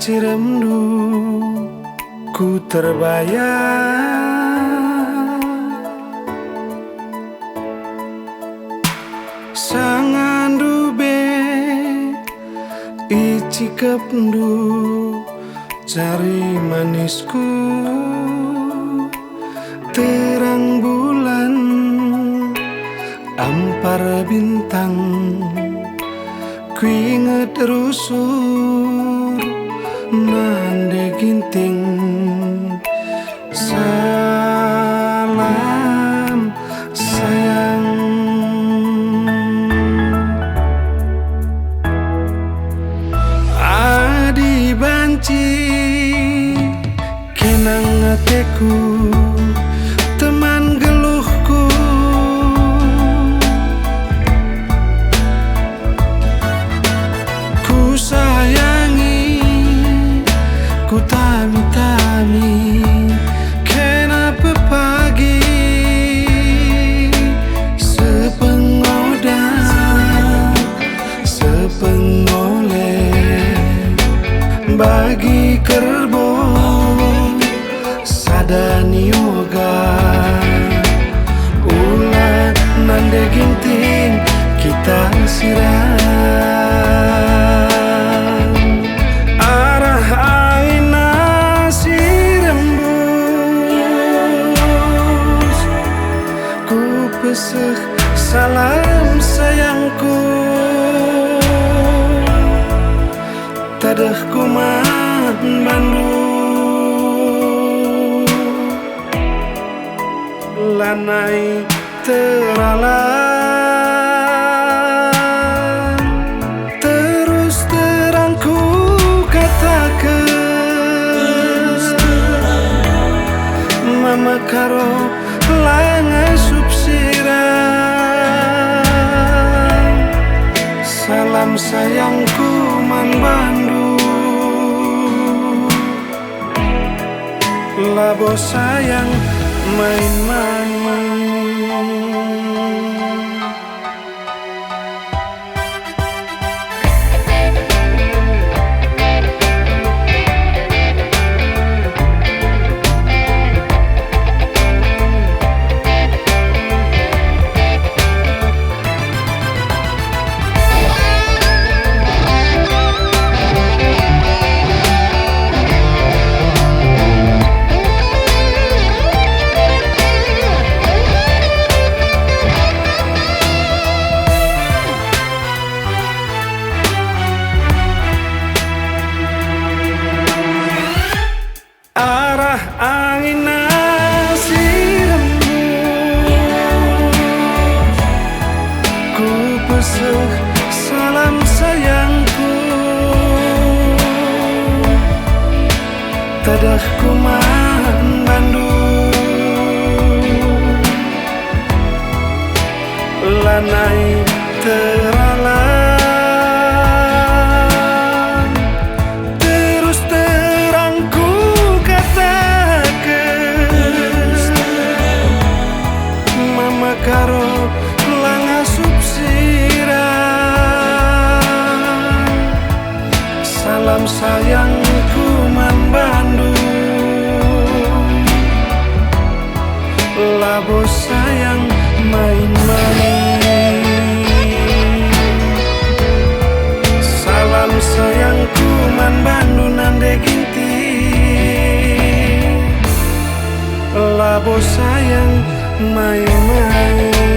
ciremdu ku terbayang sangandu be icikepndu cari manisku terang bulan ampar bintang ku inget rusur nande ginting salam sayang adi banci kenang ateku teman geluhku ku sayangi ku tami-tami kenapa pagi sepengoleh bagi kerbo sadani yoga ulah nande ginting kita siram arah aina si rembus ku peseh salam sayangku tadah kuman Bandung lanai teralang terus terang ku katakan mama karo langa subsiran salam sayangku man Bandung labo sayang main-main. Angin nasi rembus ku peseh salam sayangku tadah kuman Bandung lanai teralang karo langa subsiran salam sayangku man Bandung labo sayang main-main salam sayangku man Bandung nande ginting labo sayang main-main.